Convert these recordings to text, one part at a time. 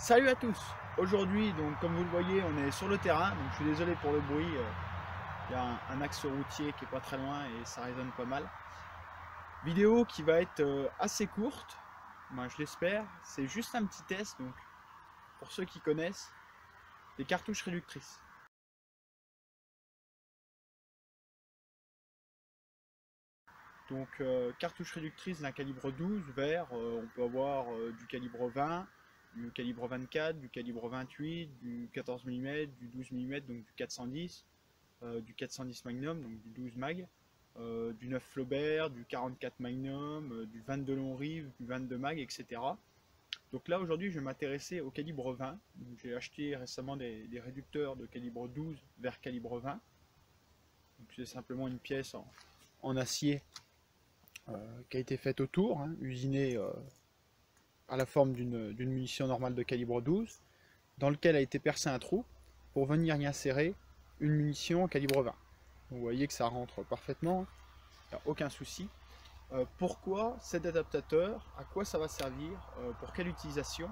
Salut à tous. Aujourd'hui, donc comme vous le voyez, on est sur le terrain. Donc je suis désolé pour le bruit. Il y a un axe routier qui est pas très loin et ça résonne pas mal. Vidéo qui va être assez courte. Ben, je l'espère. C'est juste un petit test. Donc pour ceux qui connaissent, des cartouches réductrices. Donc cartouche réductrice d'un calibre 12 vert, on peut avoir du calibre 20, du calibre 24, du calibre 28, du 14 mm, du 12 mm, donc du 410, du 410 Magnum, donc du 12 mag, du 9 Flaubert, du 44 Magnum, du 22 long rive, du 22 mag, etc. Donc là aujourd'hui je vais m'intéresser au calibre 20. J'ai acheté récemment des réducteurs de calibre 12 vers calibre 20. C'est simplement une pièce en acier qui a été faite autour, usinée à la forme d'une munition normale de calibre 12, dans lequel a été percé un trou pour venir y insérer une munition calibre 20. Donc vous voyez que ça rentre parfaitement, il n'y a aucun souci. Pourquoi cet adaptateur? À quoi ça va servir? Pour quelle utilisation?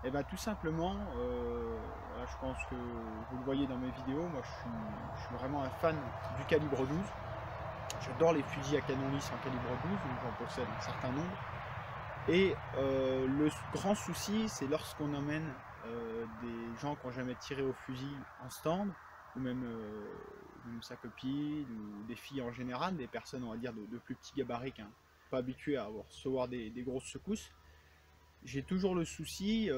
Et bien tout simplement, voilà, je pense que vous le voyez dans mes vidéos, moi je suis vraiment un fan du calibre 12. J'adore les fusils à canon lisse en calibre 12, donc j'en possède un certain nombre. Et le grand souci, c'est lorsqu'on emmène des gens qui n'ont jamais tiré au fusil en stand, ou même sa copine, ou des filles en général, des personnes on va dire de plus petits gabarits, pas habitués à recevoir des grosses secousses. J'ai toujours le souci,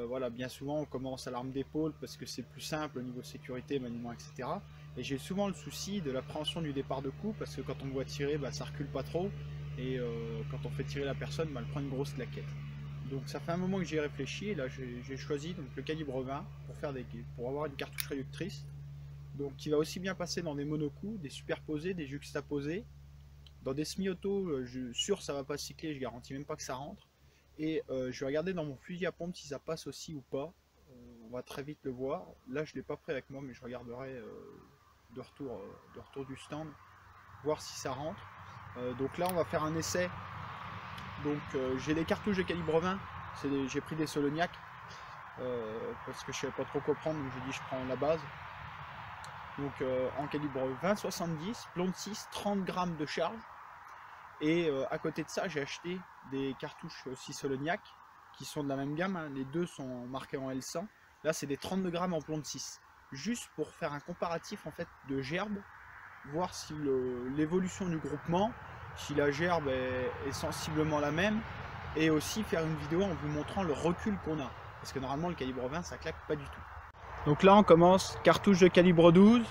voilà, bien souvent on commence à l'arme d'épaule parce que c'est plus simple au niveau sécurité, maniement, etc. Et j'ai souvent le souci de l'appréhension du départ de coup parce que quand on me voit tirer, bah, ça recule pas trop. Et quand on fait tirer la personne, bah, elle prend une grosse claquette. Donc ça fait un moment que j'y ai réfléchi et là j'ai choisi donc, le calibre 20 pour avoir une cartouche réductrice. Donc qui va aussi bien passer dans des monocoups, des superposés, des juxtaposés. Dans des semi-auto, sûr ça va pas cycler, je garantis même pas que ça rentre. Et je vais regarder dans mon fusil à pompe si ça passe aussi ou pas. On va très vite le voir. Là je l'ai pas pris avec moi mais je regarderai de retour du stand, voir si ça rentre. Donc là on va faire un essai. Donc j'ai des cartouches de calibre 20, j'ai pris des Soloniac parce que je savais pas trop quoi prendre, donc j'ai dit je prends la base. Donc en calibre 20-70, plomb de 6, 30 grammes de charge. Et à côté de ça j'ai acheté des cartouches aussi Soloniac qui sont de la même gamme, les deux sont marqués en L100. Là c'est des 32 grammes en plomb de 6, juste pour faire un comparatif en fait de gerbe, voir si l'évolution du groupement, si la gerbe est sensiblement la même, et aussi faire une vidéo en vous montrant le recul qu'on a, parce que normalement le calibre 20 ça claque pas du tout. Donc là on commence, cartouche de calibre 12,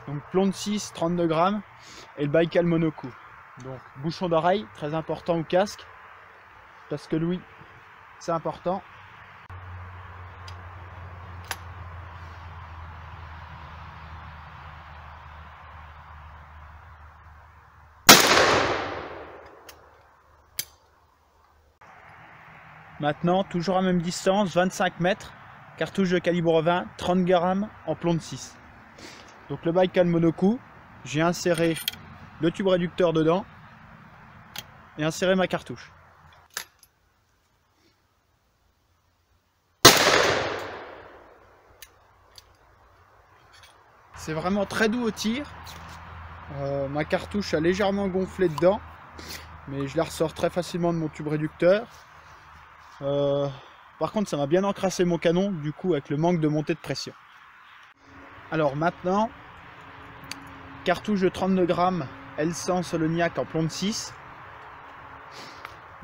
donc plomb de 6, 32 grammes, et le Baïkal monocoup. Donc bouchon d'oreille, très important au casque, parce que oui, c'est important. Maintenant, toujours à même distance, 25 mètres, cartouche de calibre 20, 30 grammes en plomb de 6. Donc le Baïkal monocoup, j'ai inséré le tube réducteur dedans et inséré ma cartouche. C'est vraiment très doux au tir. Ma cartouche a légèrement gonflé dedans, mais je la ressors très facilement de mon tube réducteur. Par contre ça m'a bien encrassé mon canon du coup avec le manque de montée de pression. Alors maintenant, cartouche de 32 grammes L100 Soloniac en plomb de 6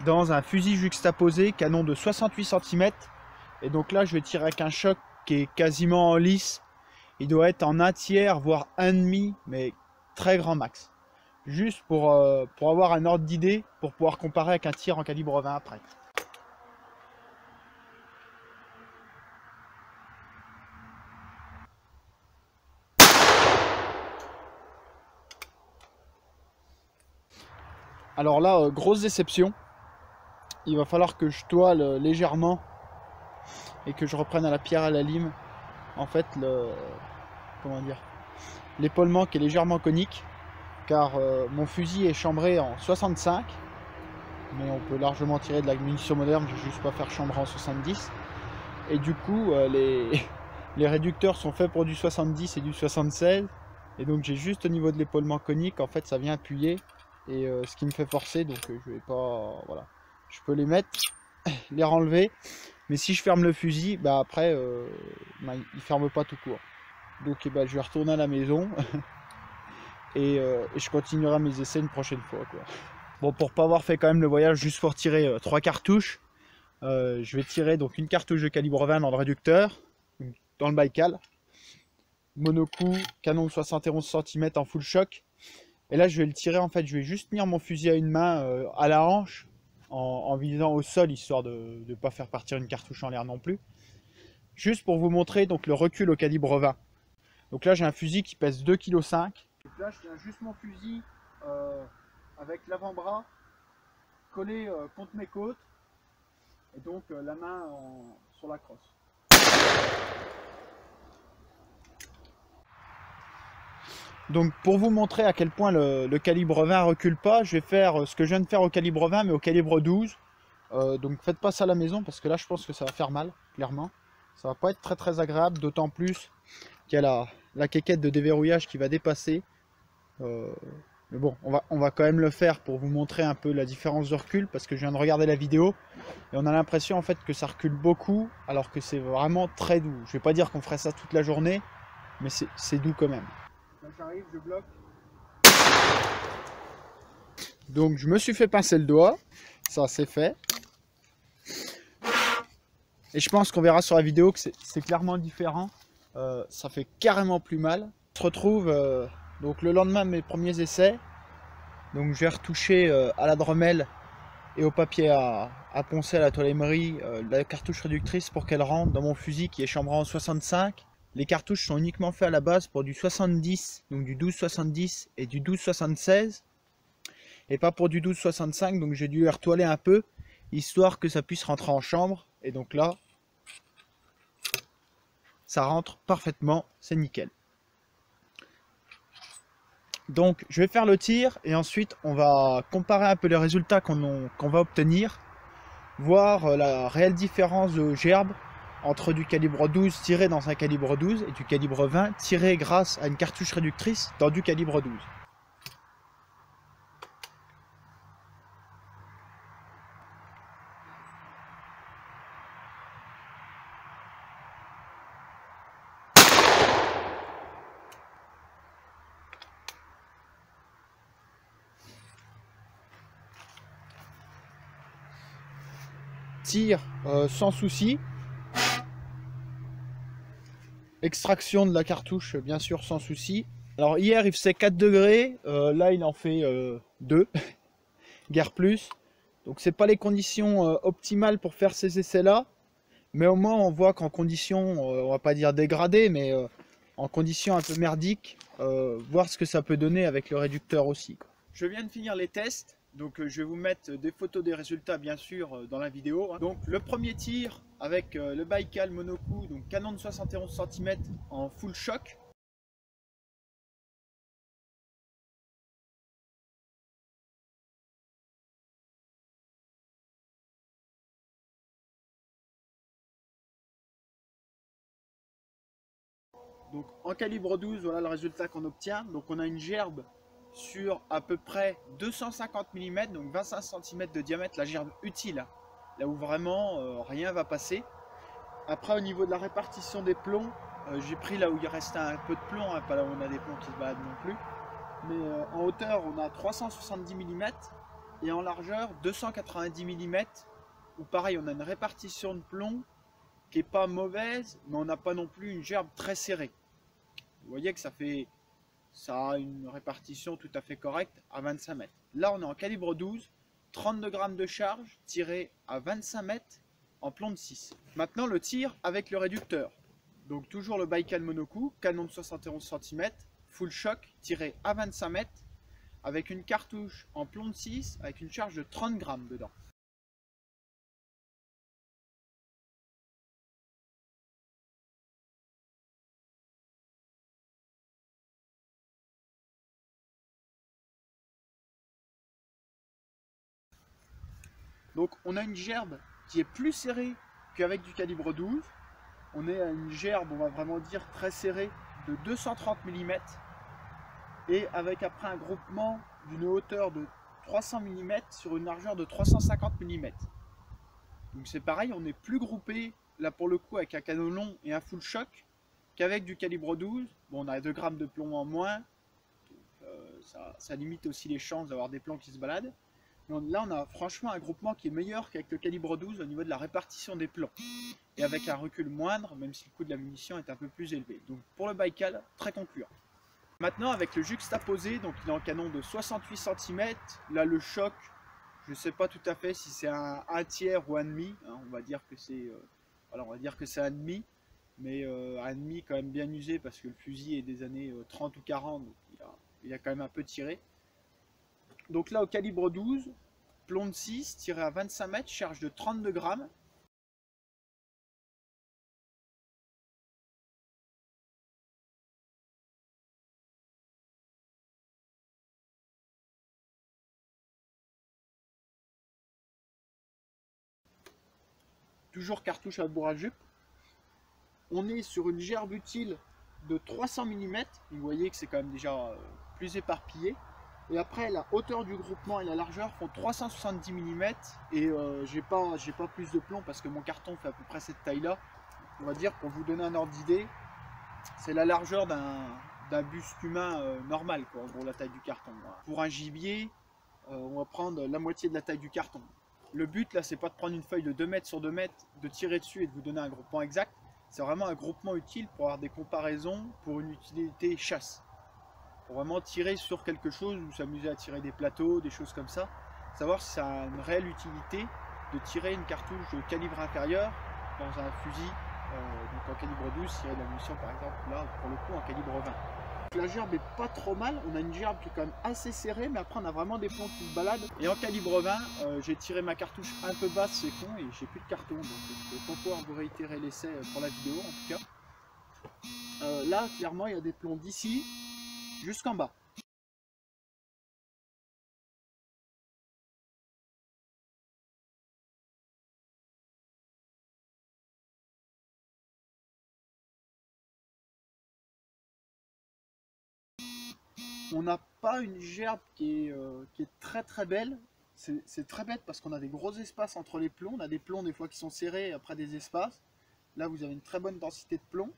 dans un fusil juxtaposé canon de 68 cm. Et donc là je vais tirer avec un choc qui est quasiment en lisse. Il doit être en 1/3 voire 1/2, mais très grand max. Juste pour avoir un ordre d'idée, pour pouvoir comparer avec un tir en calibre 20 après. Alors là, grosse déception. Il va falloir que je toile légèrement et que je reprenne à la pierre à la lime. En fait, l'épaulement qui est légèrement conique, car mon fusil est chambré en 65, mais on peut largement tirer de la munition moderne, je vais juste pas faire chambrer en 70. Et du coup, les réducteurs sont faits pour du 70 et du 76. Et donc j'ai juste au niveau de l'épaulement conique, en fait ça vient appuyer. Et ce qui me fait forcer, donc je vais pas... Voilà. Je peux les mettre, les renlever. Mais si je ferme le fusil, bah après, il ferme pas tout court. Donc bah, je vais retourner à la maison. Et je continuerai mes essais une prochaine fois, quoi. Bon, pour pas avoir fait quand même le voyage juste pour tirer 3 cartouches, je vais tirer donc une cartouche de calibre 20 dans le réducteur, dans le Baïkal, monocoup, canon de 71 cm en full choc. Et là je vais le tirer, en fait je vais juste tenir mon fusil à une main à la hanche, en visant au sol, histoire de ne pas faire partir une cartouche en l'air non plus. Juste pour vous montrer donc le recul au calibre 20. Donc là j'ai un fusil qui pèse 2,5 kg. Donc là je tiens juste mon fusil avec l'avant-bras collé contre mes côtes, et donc la main sur la crosse. Donc pour vous montrer à quel point le calibre 20 recule pas, je vais faire ce que je viens de faire au calibre 20 mais au calibre 12. Donc faites pas ça à la maison parce que là je pense que ça va faire mal, clairement. Ça va pas être très très agréable, d'autant plus qu'il y a la quéquette de déverrouillage qui va dépasser. Mais bon, on va quand même le faire pour vous montrer un peu la différence de recul, parce que je viens de regarder la vidéo et on a l'impression en fait que ça recule beaucoup alors que c'est vraiment très doux. Je vais pas dire qu'on ferait ça toute la journée, mais c'est doux quand même. Là j'arrive, je bloque. Donc je me suis fait pincer le doigt, ça c'est fait. Et je pense qu'on verra sur la vidéo que c'est clairement différent. Ça fait carrément plus mal. On se retrouve donc le lendemain de mes premiers essais. Donc je vais retoucher à la Dremel et au papier à poncer à la tôlerie la cartouche réductrice pour qu'elle rentre dans mon fusil qui est chambré en 65. Les cartouches sont uniquement faites à la base pour du 70, donc du 12-70 et du 12-76. Et pas pour du 12-65, donc j'ai dû les retoiler un peu, histoire que ça puisse rentrer en chambre. Et donc là, ça rentre parfaitement, c'est nickel. Donc je vais faire le tir et ensuite on va comparer un peu les résultats qu'on va obtenir, voir la réelle différence de gerbe entre du calibre 12 tiré dans un calibre 12 et du calibre 20 tiré grâce à une cartouche réductrice dans du calibre 12. Tir sans souci. Extraction de la cartouche bien sûr sans souci. Alors hier il faisait 4 degrés, là il en fait 2, guère plus. Donc c'est pas les conditions optimales pour faire ces essais là. Mais au moins on voit qu'en conditions, on va pas dire dégradées, mais en conditions un peu merdiques, voir ce que ça peut donner avec le réducteur aussi, quoi. Je viens de finir les tests, donc je vais vous mettre des photos des résultats bien sûr dans la vidéo, hein. Donc le premier tir avec le Baïkal monocoup, donc canon de 71 cm en full choc. Donc en calibre 12, voilà le résultat qu'on obtient. Donc on a une gerbe sur à peu près 250 mm, donc 25 cm de diamètre, la gerbe utile, là où vraiment rien va passer. Après au niveau de la répartition des plombs, j'ai pris là où il restait un peu de plomb, hein, pas là où on a des plombs qui se baladent non plus. Mais en hauteur on a 370 mm et en largeur 290 mm, où pareil on a une répartition de plomb qui est pas mauvaise, mais on n'a pas non plus une gerbe très serrée. Vous voyez que ça a une répartition tout à fait correcte à 25 mètres. Là, on est en calibre 12, 32 grammes de charge tiré à 25 mètres en plomb de 6. Maintenant, le tir avec le réducteur. Donc toujours le Baïkal monocoup, canon de 71 cm, full choc, tiré à 25 mètres, avec une cartouche en plomb de 6, avec une charge de 30 grammes dedans. Donc on a une gerbe qui est plus serrée qu'avec du calibre 12, on est à une gerbe, on va vraiment dire très serrée, de 230 mm et avec après un groupement d'une hauteur de 300 mm sur une largeur de 350 mm. Donc c'est pareil, on est plus groupé là pour le coup avec un canon long et un full choc qu'avec du calibre 12. Bon, on a 2 grammes de plomb en moins, donc, ça limite aussi les chances d'avoir des plombs qui se baladent. Mais là on a franchement un groupement qui est meilleur qu'avec le calibre 12 au niveau de la répartition des plombs. Et avec un recul moindre, même si le coût de la munition est un peu plus élevé. Donc pour le Baïkal, très concluant. Maintenant avec le juxtaposé, donc il est en canon de 68 cm, là le choc, je ne sais pas tout à fait si c'est un tiers ou un demi, hein, on va dire que c'est voilà, on va dire que c'est un demi, mais un demi quand même bien usé parce que le fusil est des années 30 ou 40, donc il a quand même un peu tiré. Donc là au calibre 12, plomb de 6, tiré à 25 mètres, charge de 32 grammes. Toujours cartouche à bourre à jupe. On est sur une gerbe utile de 300 mm, vous voyez que c'est quand même déjà plus éparpillé. Et après la hauteur du groupement et la largeur font 370 mm et j'ai pas plus de plomb parce que mon carton fait à peu près cette taille là. On va dire, pour vous donner un ordre d'idée, c'est la largeur d'un buste humain normal, quoi, en gros la taille du carton. Pour un gibier, on va prendre la moitié de la taille du carton. Le but là, c'est pas de prendre une feuille de 2 mètres sur 2 mètres, de tirer dessus et de vous donner un groupement exact. C'est vraiment un groupement utile pour avoir des comparaisons pour une utilité chasse. Pour vraiment tirer sur quelque chose ou s'amuser à tirer des plateaux, des choses comme ça. Savoir si ça a une réelle utilité de tirer une cartouche de calibre inférieur dans un fusil, donc en calibre 12, tirer de la munition par exemple, là pour le coup en calibre 20. La gerbe est pas trop mal, on a une gerbe qui est quand même assez serrée, mais après on a vraiment des plombs qui se baladent. Et en calibre 20, j'ai tiré ma cartouche un peu basse, c'est con, et j'ai plus de carton, donc je vais pas pouvoir vous réitérer l'essai pour la vidéo en tout cas. Là, clairement, il y a des plombs d'ici jusqu'en bas. On n'a pas une gerbe qui est très très belle. C'est très bête parce qu'on a des gros espaces entre les plombs. On a des plombs des fois qui sont serrés et après des espaces. Là, vous avez une très bonne densité de plomb.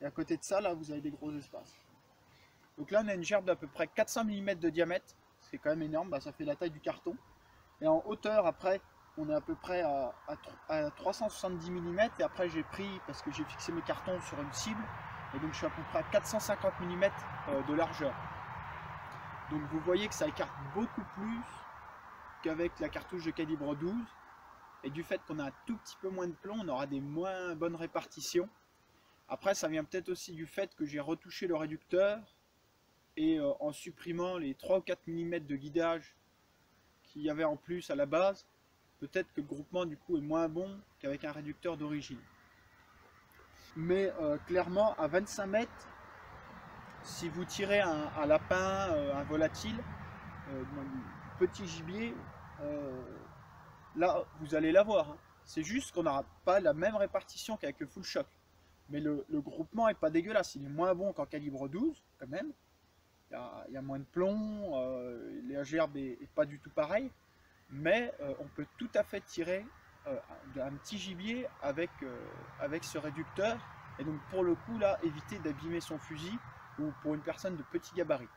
Et à côté de ça, là, vous avez des gros espaces. Donc là, on a une gerbe d'à peu près 400 mm de diamètre. C'est quand même énorme, bah, ça fait la taille du carton. Et en hauteur, après, on est à peu près à 370 mm. Et après, j'ai pris, parce que j'ai fixé mes cartons sur une cible, et donc je suis à peu près à 450 mm de largeur. Donc vous voyez que ça écarte beaucoup plus qu'avec la cartouche de calibre 12. Et du fait qu'on a un tout petit peu moins de plomb, on aura des moins bonnes répartitions. Après, ça vient peut-être aussi du fait que j'ai retouché le réducteur et en supprimant les 3 ou 4 mm de guidage qu'il y avait en plus à la base, peut-être que le groupement du coup est moins bon qu'avec un réducteur d'origine. Mais clairement, à 25 mètres, si vous tirez un lapin, un volatile, petit gibier, là vous allez l'avoir. Hein. C'est juste qu'on n'aura pas la même répartition qu'avec le full choc. Mais le groupement est pas dégueulasse, il est moins bon qu'en calibre 12 quand même. Il y a moins de plomb, la gerbe est pas du tout pareil, mais on peut tout à fait tirer un petit gibier avec ce réducteur, et donc pour le coup là, éviter d'abîmer son fusil ou pour une personne de petit gabarit.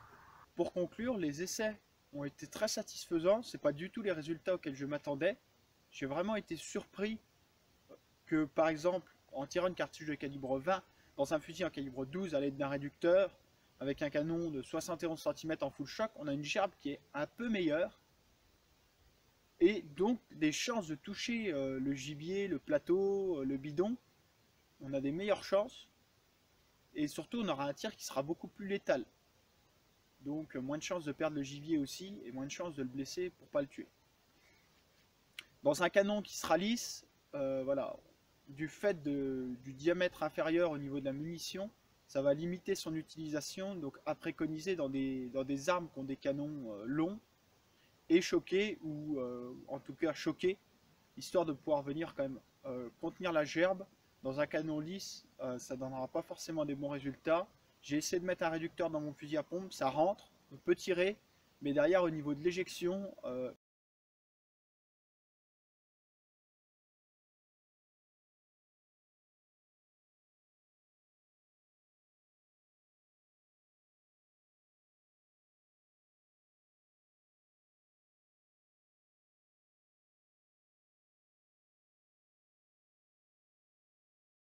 Pour conclure, les essais ont été très satisfaisants, c'est pas du tout les résultats auxquels je m'attendais. J'ai vraiment été surpris que par exemple en tirant une cartouche de calibre 20 dans un fusil en calibre 12 à l'aide d'un réducteur, avec un canon de 71 cm en full choc, on a une gerbe qui est un peu meilleure. Et donc des chances de toucher le gibier, le plateau, le bidon, on a des meilleures chances. Et surtout on aura un tir qui sera beaucoup plus létal. Donc moins de chances de perdre le gibier aussi, et moins de chances de le blesser pour ne pas le tuer. Dans un canon qui sera lisse, voilà, du fait du diamètre inférieur au niveau de la munition, ça va limiter son utilisation, donc à préconiser dans des armes qui ont des canons longs et choqués, ou en tout cas choqués, histoire de pouvoir venir quand même contenir la gerbe. Dans un canon lisse, ça ne donnera pas forcément des bons résultats. J'ai essayé de mettre un réducteur dans mon fusil à pompe, ça rentre, on peut tirer, mais derrière au niveau de l'éjection,